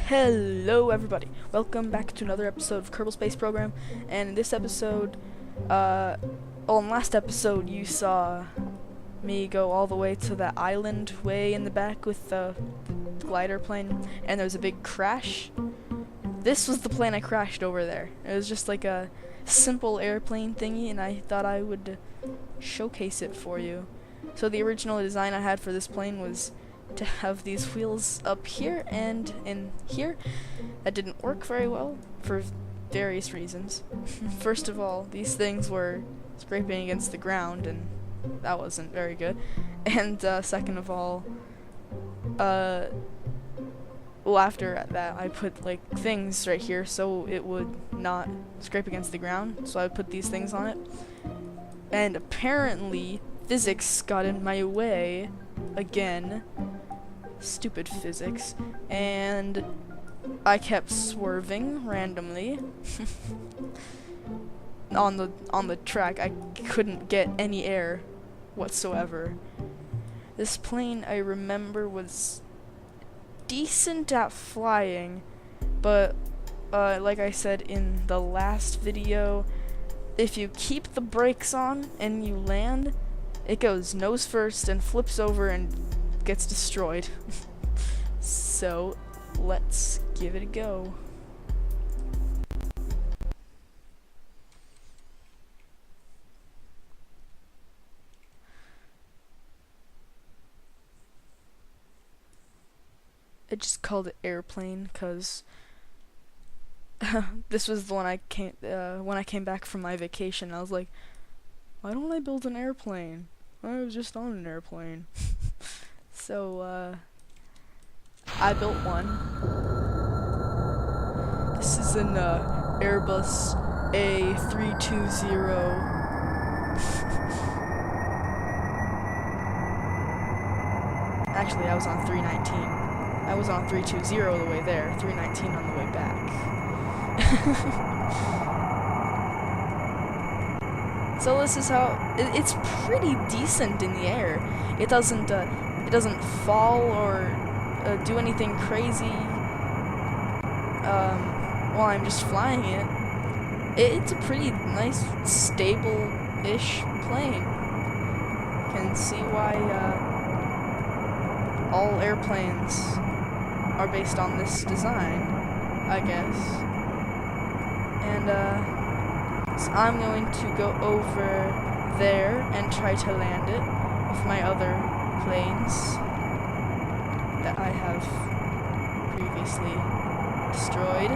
Hello everybody, welcome back to another episode of Kerbal Space Program. And in this episode, in last episode you saw me go all the way to that island way in the back with the glider plane, and there was a big crash. This was the plane I crashed over there. It was just like a simple airplane thingy, and I thought I would showcase it for you. So the original design I had for this plane was to have these wheels up here and in here. That didn't work very well for various reasons. First of all, these things were scraping against the ground, and that wasn't very good. And second of all, well, after that I put like things right here so it would not scrape against the ground, so I put these things on it. And apparently physics got in my way again. Stupid physics. And I kept swerving randomly on the track. I couldn't get any air whatsoever. This plane, I remember, was decent at flying, but like I said in the last video, if you keep the brakes on and you land, it goes nose first and flips over and gets destroyed. So let's give it a go. I just called it airplane because this was the one I came when I came back from my vacation. I was like, why don't I build an airplane? I was just on an airplane. So I built one. This is an Airbus A320. Actually, I was on 319. I was on 320 the way there, 319 on the way back. So this is how it's pretty decent in the air. It doesn't fall or do anything crazy while I'm just flying it. It's a pretty nice, stable-ish plane. Can see why all airplanes are based on this design, I guess. And so I'm going to go over there and try to land it with my other planes that I have previously destroyed.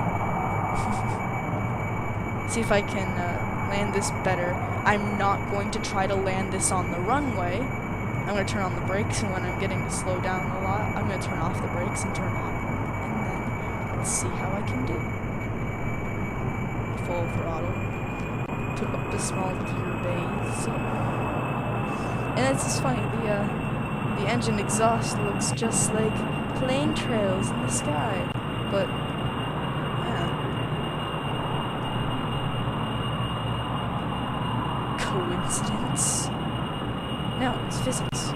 See if I can land this better. I'm not going to try to land this on the runway. I'm going to turn on the brakes, and when I'm getting to slow down a lot, I'm going to turn off the brakes and turn on them, and then let's see how I can do. Full throttle. Took up the small gear bays. And it's just funny, the engine exhaust looks just like plane trails in the sky, but yeah. Coincidence? No, it's physics.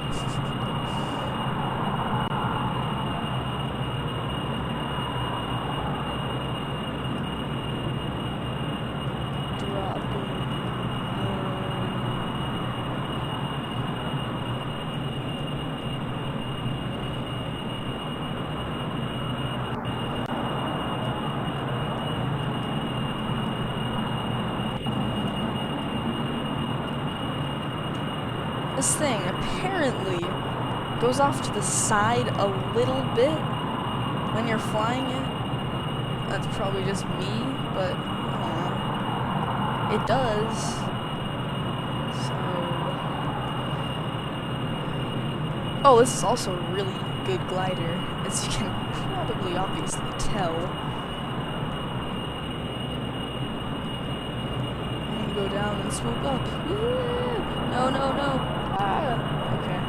This thing apparently goes off to the side a little bit when you're flying it. That's probably just me, but it does. So, oh, this is also a really good glider, as you can probably obviously tell. I'm gonna go down and swoop up. Woo! No, no, no. Okay.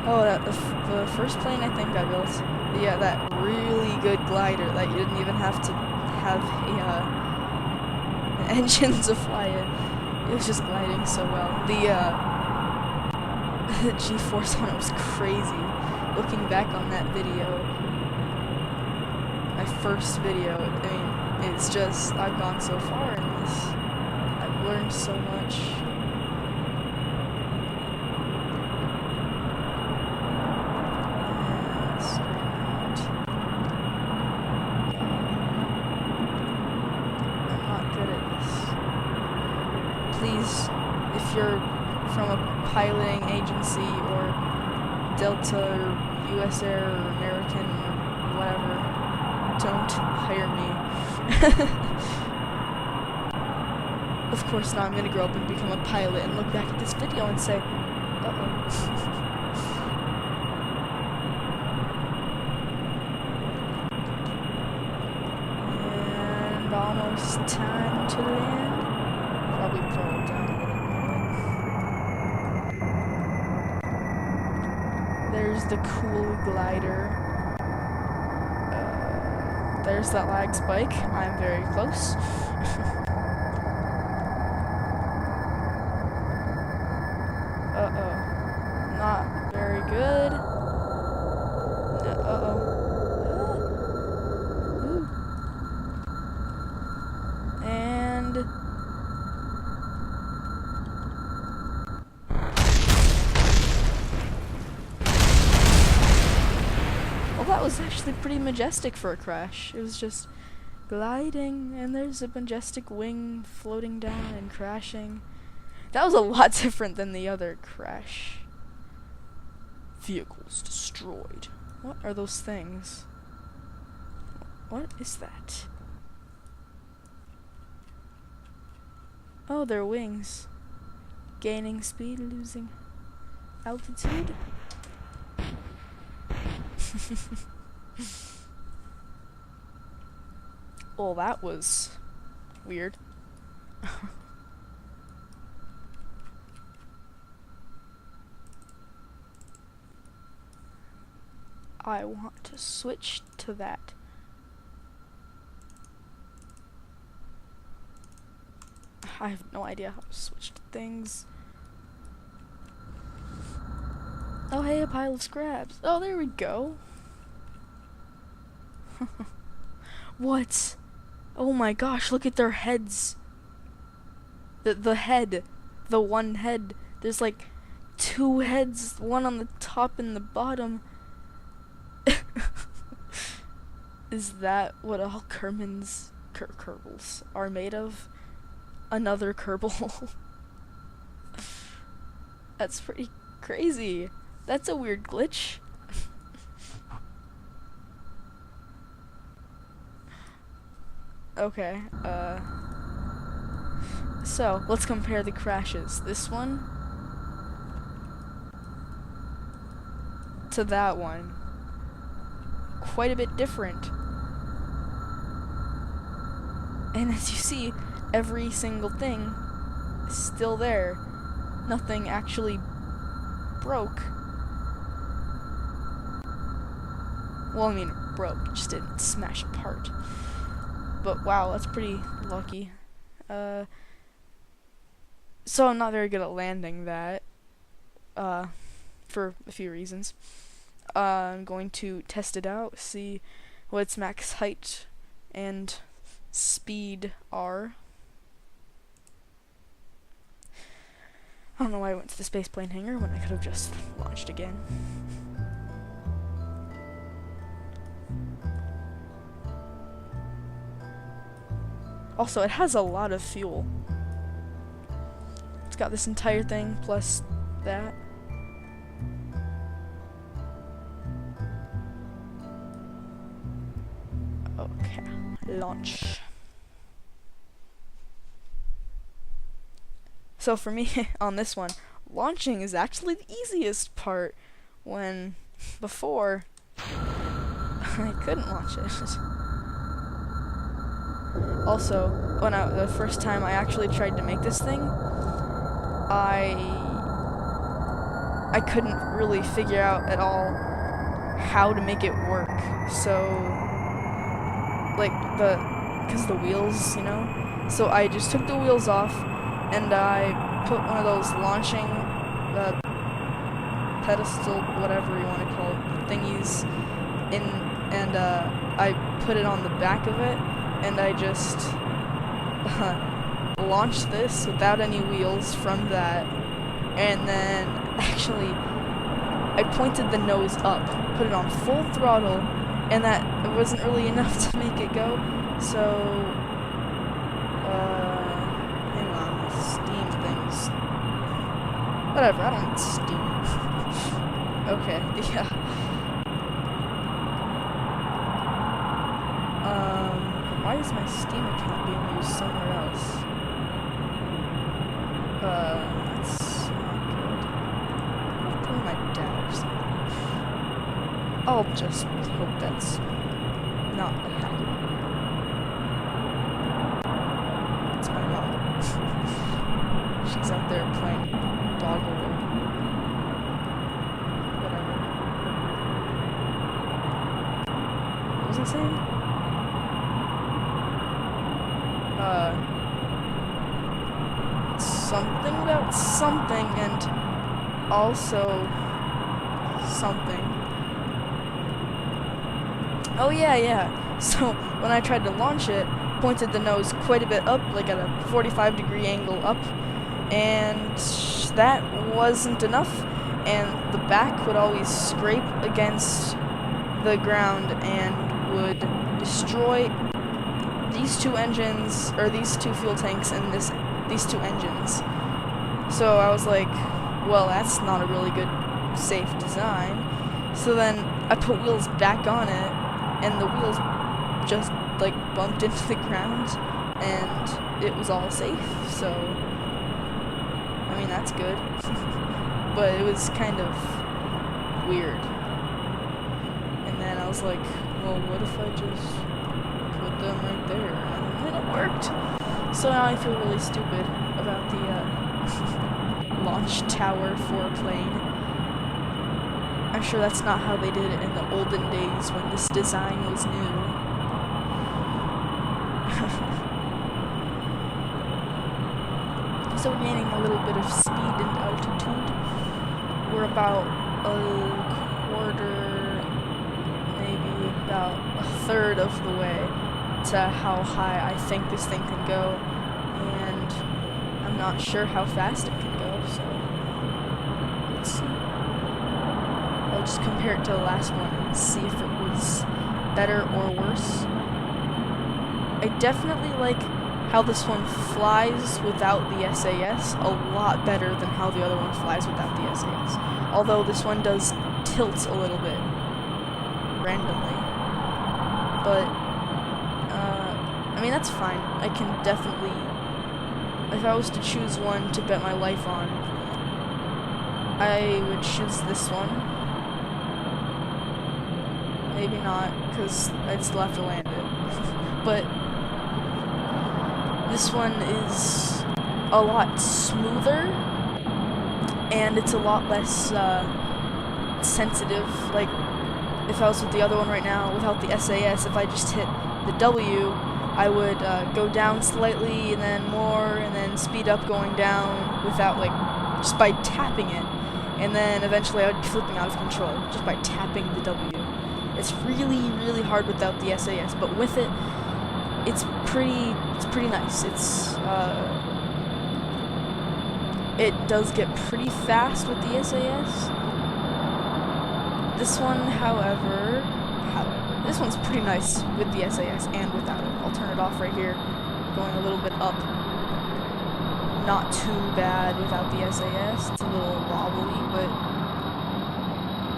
Oh, the first plane I think I built, yeah, that really good glider that you didn't even have to have an engine to fly it. It was just gliding so well. the G-force on it was crazy. Looking back on that video, my first video, I mean, it's just, I've gone so far in this. I've learned so much. I'm not good at this. Please, if you're from a piloting agency or Delta or US Air or American or whatever, don't hire me. Of course not, I'm gonna grow up and become a pilot and look back at this video and say, uh-oh. And almost time to land. Probably fall down a little bit. There's the cool glider. There's that lag spike. I'm very close. Uh-oh. Not very good. Uh-oh. And... well, that was actually pretty majestic for a crash. It was just gliding, and there's a majestic wing floating down and crashing. That was a lot different than the other crash. Vehicles destroyed. What are those things? What is that? Oh, they're wings. Gaining speed, losing altitude. Well, that was weird. I want to switch to that. I have no idea how to switch to things. Oh, hey, a pile of scraps. Oh, there we go. What? Oh my gosh, look at their heads. The head. The one head. There's like two heads, one on the top and the bottom. Is that what all Kerbals are made of? Another Kerbal. That's pretty crazy. That's a weird glitch. Okay, so let's compare the crashes. This one to that one. Quite a bit different. And as you see, every single thing is still there. Nothing actually broke. Well, I mean, it broke, it just didn't smash apart. But wow, that's pretty lucky. So I'm not very good at landing that, for a few reasons. I'm going to test it out, see what its max height and speed are. I don't know why I went to the spaceplane hangar when I could have just launched again. Also, it has a lot of fuel. It's got this entire thing plus that. Okay, launch. So for me, on this one, launching is actually the easiest part, when before I couldn't launch it. Also, when the first time I actually tried to make this thing, I couldn't really figure out at all how to make it work. So, like, because the wheels, you know? So I just took the wheels off, and I put one of those launching pedestal, whatever you want to call it, thingies, and I put it on the back of it, and I just launched this without any wheels from that, and then actually I pointed the nose up, put it on full throttle, and that wasn't really enough to make it go. So hang on, the Steam things. Whatever, I don't need Steam. Okay, yeah. Why is my Steam account being used somewhere else? That's not good. I'll play my dad or something. I'll just hope that's not a hack. It's my mom. She's out there playing doggle or whatever. What was I saying? Something about something, and also something. Oh yeah. So when I tried to launch it, pointed the nose quite a bit up, like at a 45-degree angle up, and that wasn't enough, and the back would always scrape against the ground and would destroy these two engines, or these two fuel tanks, and these two engines. So I was like, well, that's not a really good, safe design. So then I put wheels back on it, and the wheels just like bumped into the ground, and it was all safe. So I mean, that's good. But it was kind of weird. And then I was like, well, what if I just put them right there? And then it worked. So now I feel really stupid about the launch tower for a plane. I'm sure that's not how they did it in the olden days when this design was new. So we're gaining a little bit of speed and altitude. We're about a quarter, maybe about a third of the way to how high I think this thing can go, and I'm not sure how fast it can go, so let's see. I'll just compare it to the last one and see if it was better or worse. I definitely like how this one flies without the SAS a lot better than how the other one flies without the SAS. Although this one does tilt a little bit randomly. But I mean, that's fine. I can definitely, if I was to choose one to bet my life on, I would choose this one. Maybe not, because I'd still have to land it. But this one is a lot smoother, and it's a lot less sensitive. Like, if I was with the other one right now, without the SAS, if I just hit the W, I would go down slightly, and then more, and then speed up going down without, like, just by tapping it. And then eventually I would be flipping out of control just by tapping the W. It's really, really hard without the SAS, but with it, it's pretty nice. It does get pretty fast with the SAS. This one, however, this one's pretty nice with the SAS and without it. I'll turn it off right here, going a little bit up. Not too bad without the SAS. It's a little wobbly, but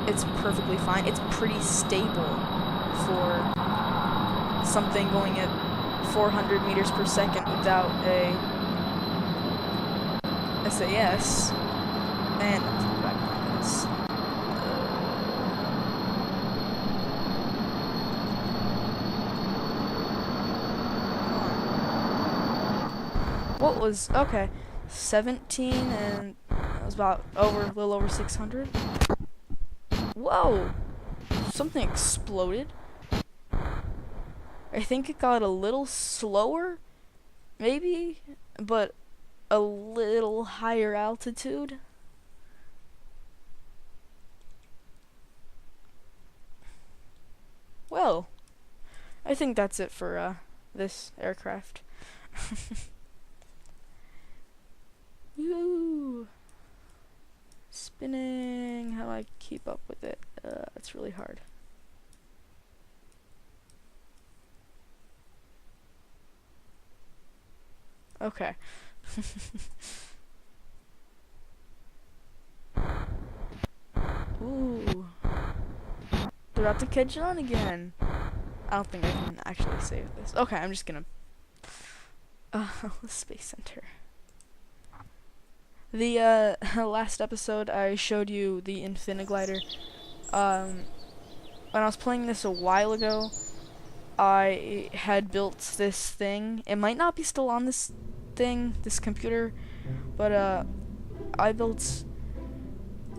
it's perfectly fine. It's pretty stable for something going at 400 meters per second without a SAS. And back on this. What was, okay, 17, and that was about a little over 600. Whoa! Something exploded. I think it got a little slower, maybe, but a little higher altitude. I think that's it for this aircraft. Woo! Spinning. How do I keep up with it? It's really hard. Okay. Ooh. They're about to catch on again. I don't think I can actually save this. Okay, I'm just gonna... Space Center. The, last episode I showed you the Infiniglider. When I was playing this a while ago, I had built this thing. It might not be still on this thing, this computer, but, I built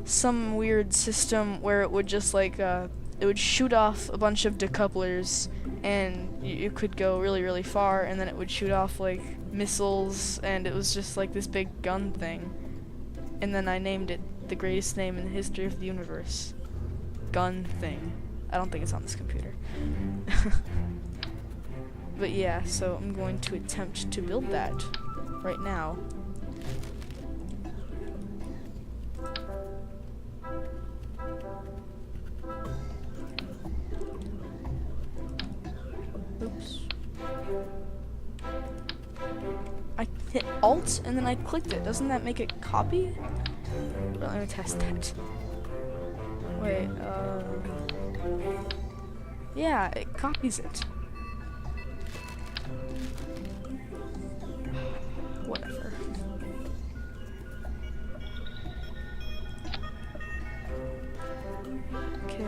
some weird system where it would just like, it would shoot off a bunch of decouplers, and you could go really, really far, and then it would shoot off like missiles, and it was just like this big gun thing. And then I named it the greatest name in the history of the universe. Gun thing. I don't think it's on this computer. But yeah, so I'm going to attempt to build that right now. Oops. I hit Alt and then I clicked it. Doesn't that make it copy? Well, let me test that. Wait, yeah, it copies it. Whatever. Okay,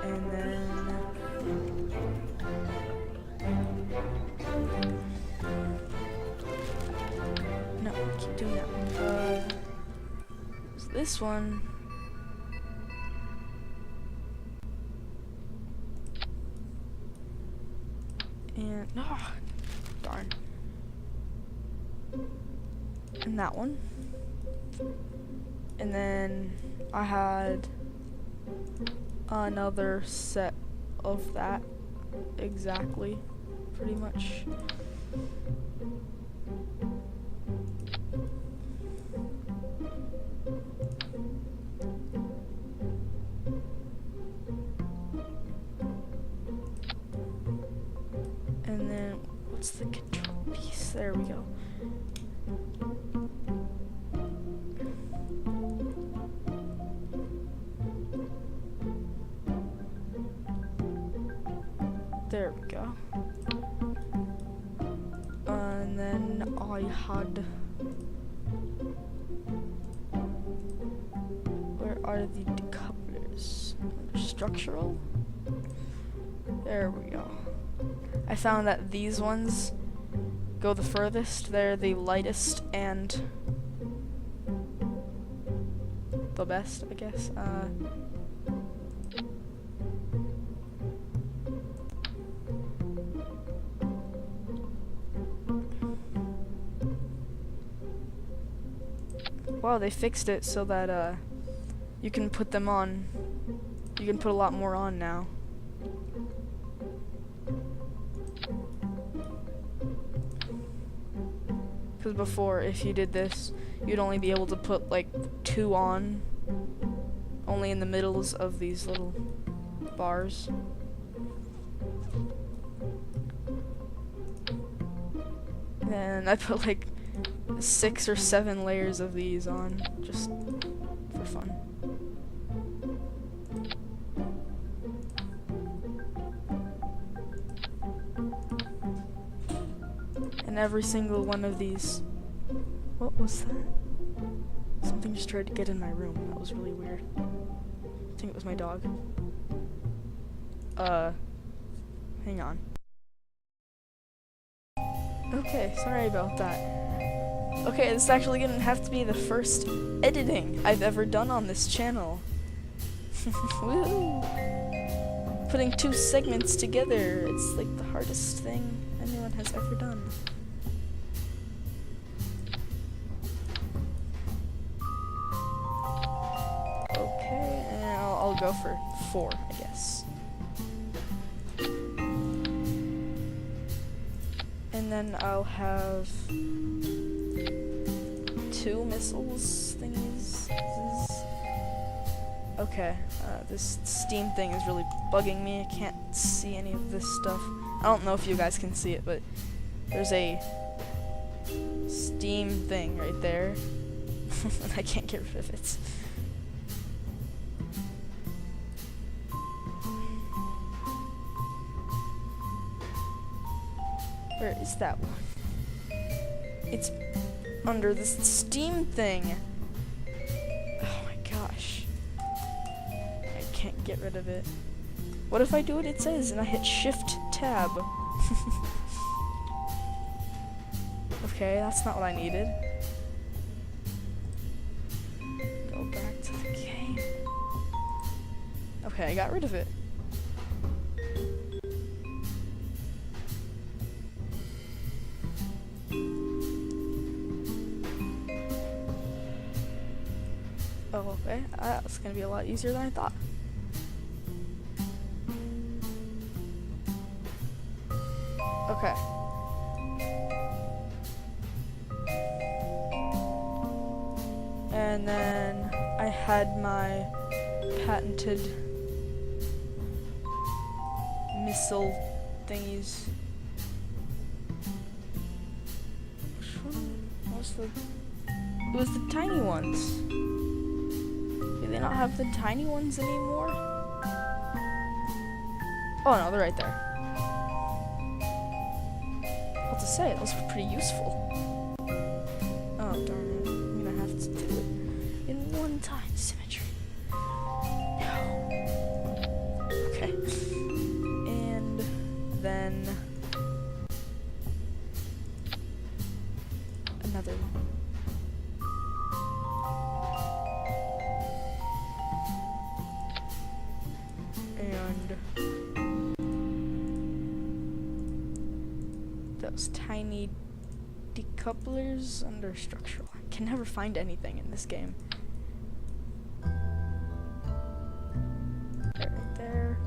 and then... No, keep doing that one. So this one... And... Oh, darn. And that one. And then I had another set of that exactly, pretty much. And then what's the control piece? There we go. There we go. And then I had... Where are the decouplers? Structural? There we go. I found that these ones go the furthest. They're the lightest and the best, I guess. Wow, they fixed it so that you can put them on. You can put a lot more on now. Because before, if you did this, you'd only be able to put like 2 on, only in the middles of these little bars. And I put like 6 or 7 layers of these on, just for fun. And every single one of these... What was that? Something just tried to get in my room. That was really weird. I think it was my dog. Hang on. Okay, sorry about that. Okay, this is actually gonna have to be the first editing I've ever done on this channel. Woo! Putting 2 segments together, it's like the hardest thing anyone has ever done. Okay, and I'll go for 4, I guess. then I'll have 2 missiles thingies. Okay, this Steam thing is really bugging me. I can't see any of this stuff. I don't know if you guys can see it, but there's a Steam thing right there. And I can't get rid of it. Where is that one? It's under this Steam thing. Oh my gosh. I can't get rid of it. What if I do what it says and I hit Shift Tab? Okay, that's not what I needed. Go back to the game. Okay, I got rid of it. Oh, okay. That's gonna be a lot easier than I thought. Okay. And then I had my patented missile thingies. Which one was the... It was the tiny ones. Do they not have the tiny ones anymore? Oh no, they're right there. What to say, those were pretty useful. Oh darn it, I'm gonna have to do it in one time symmetry. No. Okay. And then another one. Those tiny decouplers under structural. I can never find anything in this game. Right there.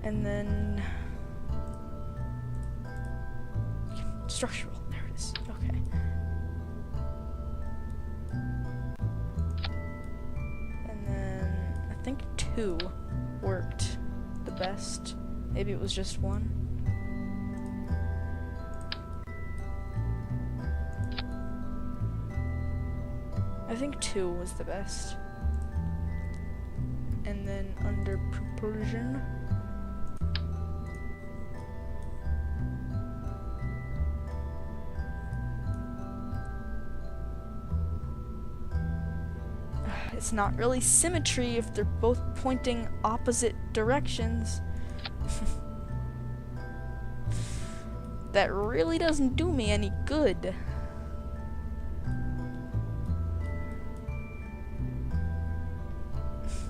And then structural. There it is. Okay. And then I think 2 worked the best. Maybe it was just 1. I think 2 was the best. And then under propulsion, it's not really symmetry if they're both pointing opposite directions. That really doesn't do me any good.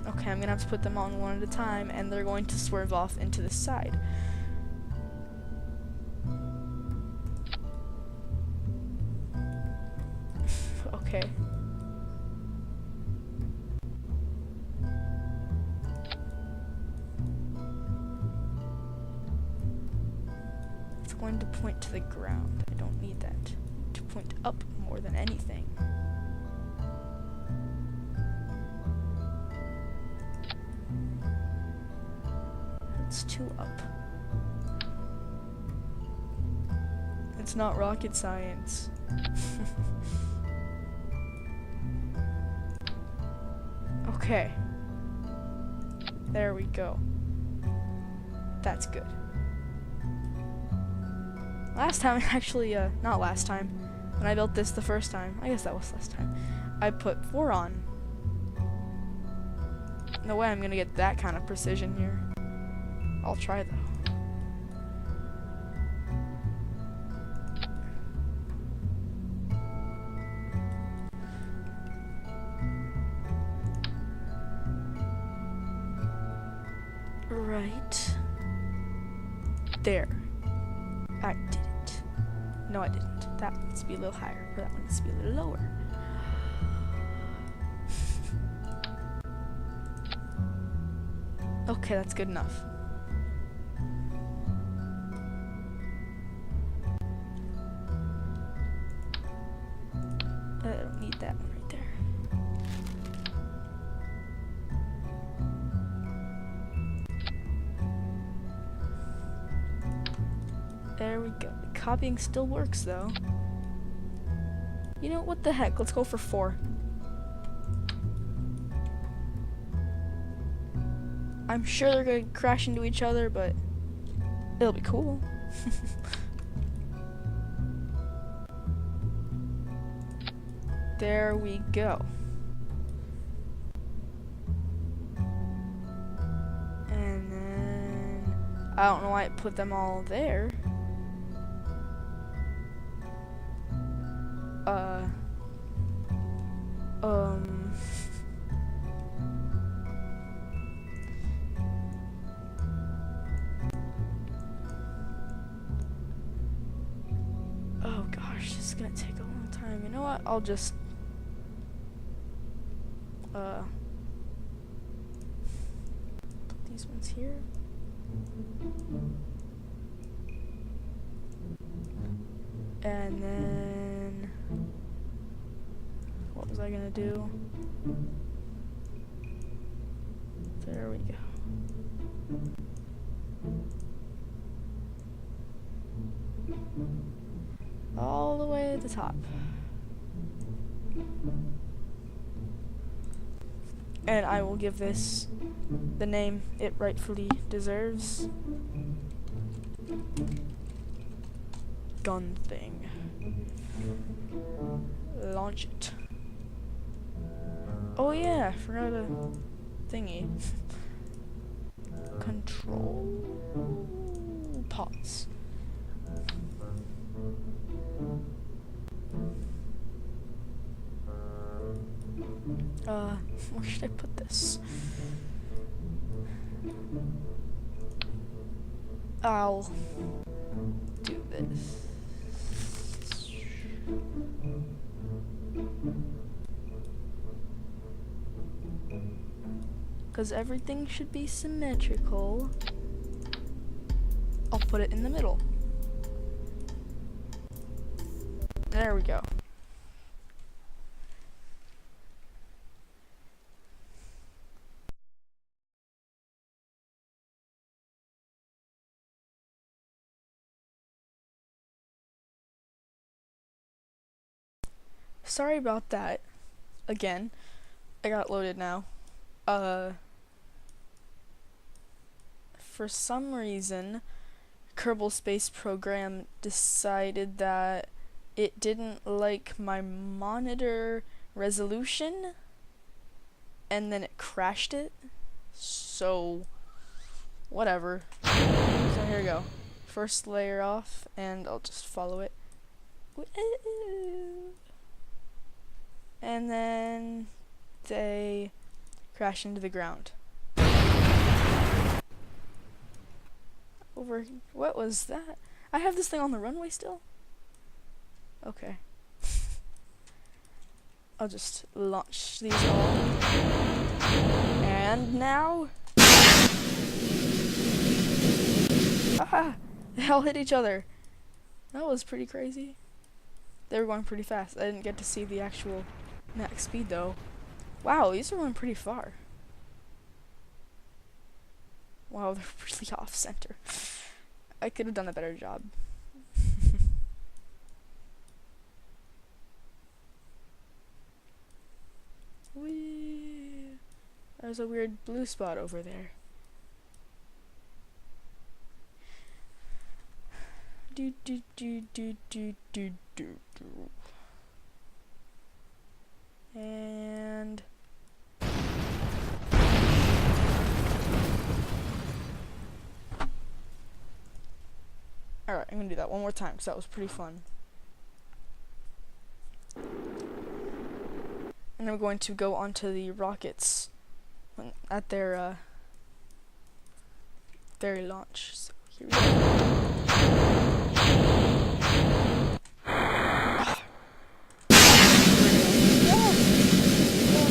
Okay, I'm gonna have to put them on one at a time, and they're going to swerve off into the side. Okay. It's going to point to the ground. I don't need that. To point up more than anything. It's 2 up. It's not rocket science. Okay. There we go. That's good. Last time, actually, not last time. When I built this the first time, I guess that was last time, I put 4 on. No way I'm gonna get that kind of precision here. I'll try though. Right there. I did it. No, I didn't. That one needs to be a little higher, or that one needs to be a little lower. Okay, that's good enough. that one right there. There we go. The copying still works though. You know, what the heck? Let's go for 4. I'm sure they're gonna crash into each other, but it'll be cool. There we go. And then I don't know why it put them all there. Oh gosh, this is gonna take a long time. You know what? I'll just put these ones here. And then what was I gonna do? There we go. All the way at the top. And I will give this the name it rightfully deserves. Gun thing. Launch it. Oh yeah, I forgot a thingy. Control. Pause. Where should I put this? I'll do this. Because everything should be symmetrical. I'll put it in the middle. There we go. Sorry about that. Again, I got loaded now. For some reason, Kerbal Space Program decided that it didn't like my monitor resolution, and then it crashed it. So, whatever. So here we go. First layer off, and I'll just follow it. And then they crash into the ground. What was that? I have this thing on the runway still? Okay. I'll just launch these all. And now... Ah! They all hit each other. That was pretty crazy. They were going pretty fast. I didn't get to see the actual max speed though. Wow, these are going pretty far. Wow, they're really off center. I could have done a better job. Whee! There's a weird blue spot over there. Do do do do do do do do. And alright, I'm gonna do that one more time because that was pretty fun. And I'm going to go onto the rockets at their launch. So here we go.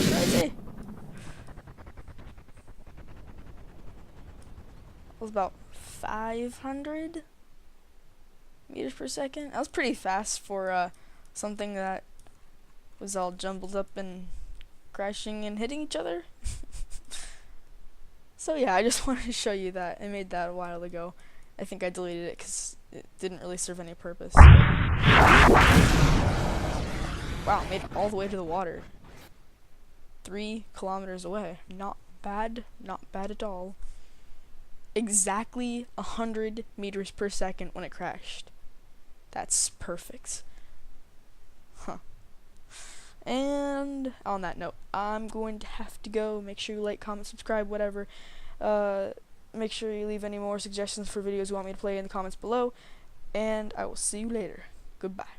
Crazy. It was about 500 meters per second. That was pretty fast for something that was all jumbled up and crashing and hitting each other. So yeah, I just wanted to show you that. I made that a while ago. I think I deleted it because it didn't really serve any purpose. Wow, made it all the way to the water. 3 kilometers away. Not bad at all. Exactly 100 meters per second when it crashed. That's perfect. Huh. And on that note, I'm going to have to go. Make sure you like, comment, subscribe, whatever. Make sure you leave any more suggestions for videos you want me to play in the comments below. And I will see you later. Goodbye.